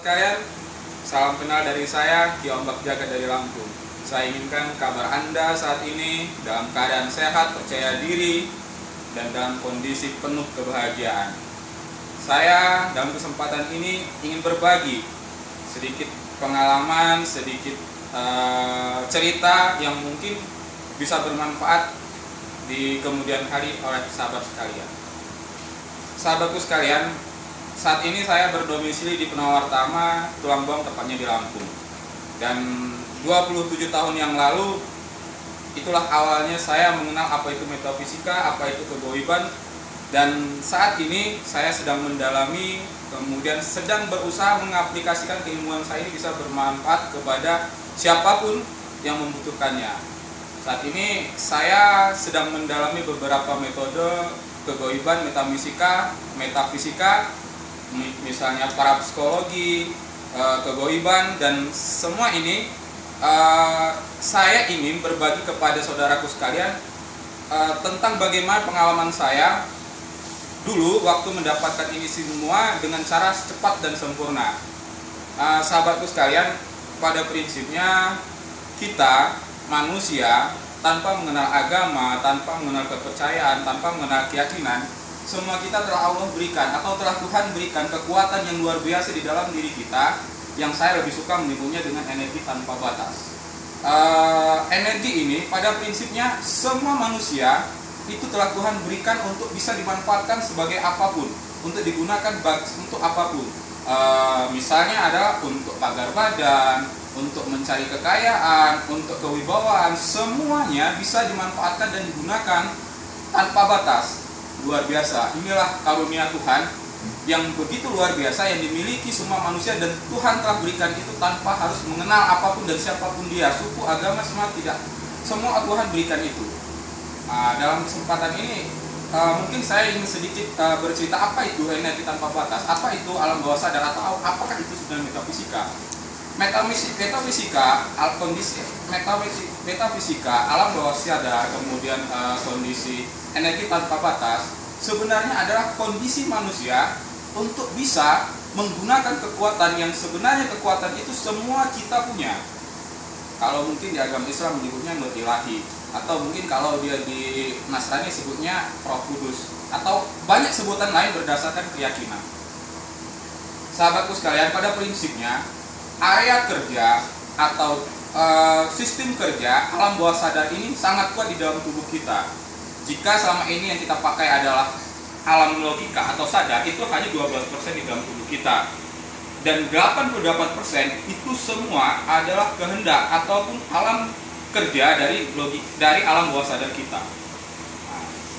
sekalian, salam kenal dari saya, Ki Ombak Jagat dari Lampung. Saya inginkan kabar Anda saat ini dalam keadaan sehat, percaya diri, dan dalam kondisi penuh kebahagiaan. Saya dalam kesempatan ini ingin berbagi sedikit pengalaman, sedikit cerita yang mungkin bisa bermanfaat di kemudian hari oleh sahabat sekalian. Sahabatku sekalian, saat ini saya berdomisili di Penawartama, Tulangbuang, tepatnya di Lampung. Dan 27 tahun yang lalu, itulah awalnya saya mengenal apa itu metafisika, apa itu kegoiban. Dan saat ini saya sedang mendalami, kemudian sedang berusaha mengaplikasikan keilmuan saya ini bisa bermanfaat kepada siapapun yang membutuhkannya. Saat ini saya sedang mendalami beberapa metode kegoiban, metafisika, misalnya parapsikologi, kegoiban, dan semua ini saya ingin berbagi kepada saudaraku sekalian tentang bagaimana pengalaman saya dulu waktu mendapatkan ini semua dengan cara cepat dan sempurna. Sahabatku sekalian, pada prinsipnya kita manusia tanpa mengenal agama, tanpa mengenal kepercayaan, tanpa mengenal keyakinan, semua kita telah Allah berikan atau telah Tuhan berikan kekuatan yang luar biasa di dalam diri kita, yang saya lebih suka menyebutnya dengan energi tanpa batas. Energi ini pada prinsipnya semua manusia itu telah Tuhan berikan untuk bisa dimanfaatkan sebagai apapun, untuk digunakan untuk apapun. Misalnya adalah untuk pagar badan, untuk mencari kekayaan, untuk kewibawaan, semuanya bisa dimanfaatkan dan digunakan tanpa batas. Luar biasa. Inilah karunia Tuhan yang begitu luar biasa yang dimiliki semua manusia, dan Tuhan telah berikan itu tanpa harus mengenal apapun dan siapapun dia, suku, agama, semua tidak. Semua Tuhan berikan itu. Dalam kesempatan ini mungkin saya ingin sedikit bercerita apa itu energi tanpa batas, apa itu alam bawah sadar, atau apakah itu sebenarnya metafisika. Metafisika, alam bawah sadar, kemudian kondisi energi tanpa batas sebenarnya adalah kondisi manusia untuk bisa menggunakan kekuatan yang sebenarnya kekuatan itu semua kita punya. Kalau mungkin di agama Islam menyebutnya nur ilahi, atau mungkin kalau dia di Nasrani sebutnya Roh Kudus, atau banyak sebutan lain berdasarkan keyakinan. Sahabatku sekalian, pada prinsipnya area kerja atau sistem kerja alam bawah sadar ini sangat kuat di dalam tubuh kita. Jika selama ini yang kita pakai adalah alam logika atau sadar, itu hanya 12% di dalam tubuh kita. Dan 88% itu semua adalah kehendak ataupun alam kerja dari alam bawah sadar kita.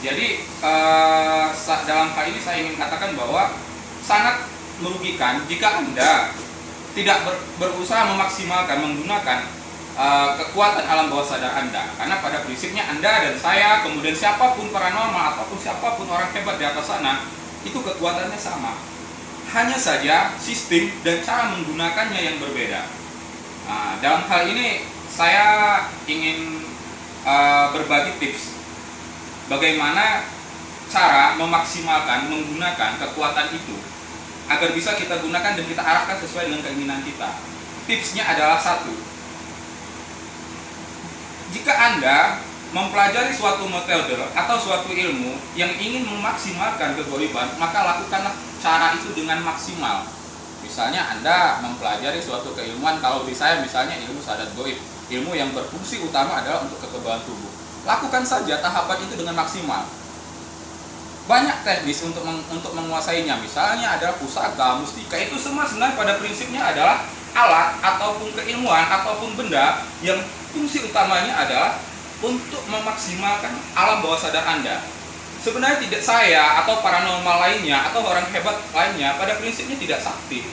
Jadi dalam hal ini saya ingin katakan bahwa sangat merugikan jika Anda tidak berusaha memaksimalkan menggunakan kekuatan alam bawah sadar Anda. Karena pada prinsipnya Anda dan saya, kemudian siapapun paranormal ataupun siapapun orang hebat di atas sana, itu kekuatannya sama. Hanya saja sistem dan cara menggunakannya yang berbeda. Dalam hal ini saya ingin berbagi tips bagaimana cara memaksimalkan menggunakan kekuatan itu agar bisa kita gunakan dan kita arahkan sesuai dengan keinginan kita. Tipsnya adalah satu: jika Anda mempelajari suatu metode atau suatu ilmu yang ingin memaksimalkan kegoiban, maka lakukanlah cara itu dengan maksimal. Misalnya Anda mempelajari suatu keilmuan, kalau di saya misalnya ilmu sadat goib, ilmu yang berfungsi utama adalah untuk kekebalan tubuh. Lakukan saja tahapan itu dengan maksimal. Banyak teknis untuk menguasainya, misalnya adalah pusaka, mustika, itu semua sebenarnya pada prinsipnya adalah alat ataupun keilmuan ataupun benda yang fungsi utamanya adalah untuk memaksimalkan alam bawah sadar Anda. Sebenarnya tidak saya atau paranormal lainnya atau orang hebat lainnya pada prinsipnya tidak sakti.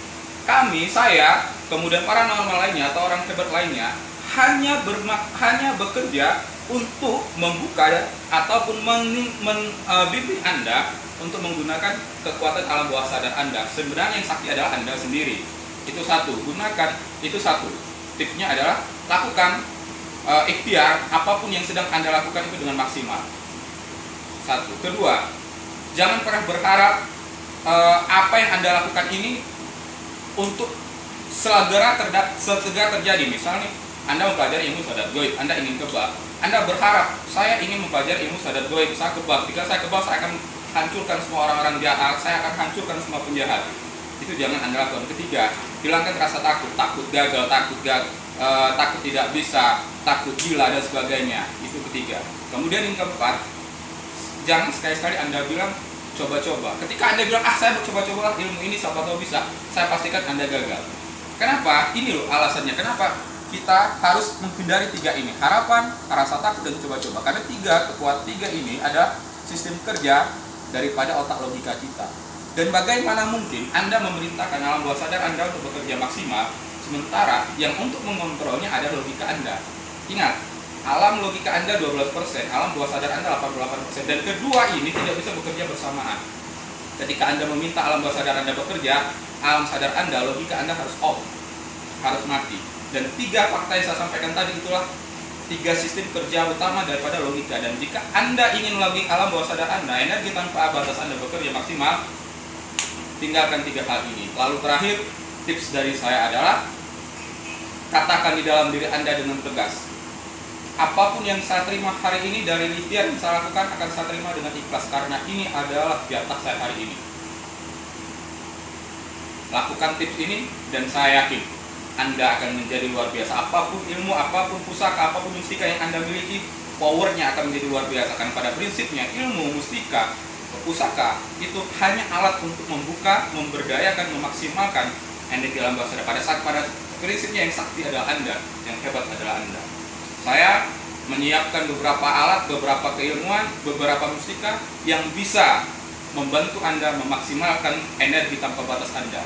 Kami, saya, kemudian paranormal lainnya atau orang hebat lainnya hanya bekerja untuk membuka ataupun membimbing Anda untuk menggunakan kekuatan alam bawah sadar Anda. Sebenarnya yang sakti adalah Anda sendiri. Itu satu, gunakan itu satu. Tipsnya adalah lakukan ikhtiar apapun yang sedang Anda lakukan itu dengan maksimal. Satu. Kedua, jangan pernah berharap apa yang Anda lakukan ini untuk segera terjadi. Misalnya Anda mempelajari ilmu sadat goib, Anda ingin kebal, Anda berharap saya ingin mempelajari ilmu sadat goib, saya kebal. Jika saya kebal, saya akan hancurkan semua orang-orang jahat, saya akan hancurkan semua penjahat. Itu jangan Anda lakukan. Ketiga, hilangkan rasa takut gagal, takut tidak bisa, takut gila dan sebagainya. Itu ketiga. Kemudian yang keempat, jangan sekali-sekali Anda bilang coba-coba. Ketika Anda bilang saya coba-coba ilmu ini siapa tahu bisa, saya pastikan Anda gagal. Kenapa? Ini loh alasannya. Kenapa kita harus menghindari tiga ini: harapan, rasa takut, dan coba-coba. Karena tiga ini ada sistem kerja daripada otak logika kita. Dan bagaimana mungkin Anda memerintahkan alam bawah sadar Anda untuk bekerja maksimal, sementara yang untuk mengontrolnya ada logika Anda. Ingat, alam logika Anda 12%, alam bawah sadar Anda 88%. Dan kedua ini tidak bisa bekerja bersamaan. Ketika Anda meminta alam bawah sadar Anda bekerja, alam sadar Anda, logika Anda harus off, harus mati. Dan tiga fakta yang saya sampaikan tadi itulah tiga sistem kerja utama daripada logika. Dan jika Anda ingin melalui alam bawah sadar Anda, energi tanpa batas Anda bekerja maksimal, tinggalkan tiga hal ini. Lalu terakhir, tips dari saya adalah katakan di dalam diri Anda dengan tegas, apapun yang saya terima hari ini dari ikhtiar yang saya lakukan akan saya terima dengan ikhlas, karena ini adalah jatah saya hari ini. Lakukan tips ini dan saya yakin Anda akan menjadi luar biasa. Apapun ilmu, apapun pusaka, apapun mustika yang Anda miliki, powernya akan menjadi luar biasa. Karena pada prinsipnya ilmu, mustika, pusaka itu hanya alat untuk membuka, memberdayakan, memaksimalkan energi alam bawah sadar. Pada prinsipnya yang sakti adalah Anda, yang hebat adalah Anda. Saya menyiapkan beberapa alat, beberapa keilmuan, beberapa mustika yang bisa membantu Anda memaksimalkan energi tanpa batas Anda.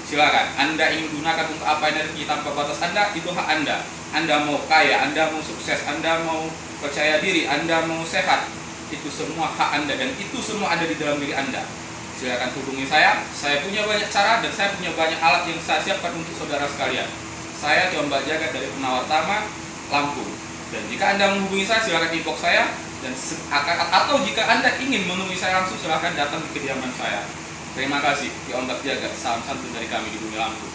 Silakan, Anda ingin gunakan untuk apa energi tanpa batas Anda, itu hak Anda. Anda mau kaya, Anda mau sukses, Anda mau percaya diri, Anda mau sehat, itu semua hak Anda dan itu semua ada di dalam diri Anda. Silakan hubungi saya punya banyak cara dan saya punya banyak alat yang saya siapkan untuk saudara sekalian. Saya Combak Jagat dari Penawar Tama, Lampung. Dan jika Anda menghubungi saya, silakan inbox saya, dan atau jika Anda ingin menemui saya langsung, silakan datang di kediaman saya. Terima kasih, Combak Jagat. Salam santun dari kami di Bumi Lampung.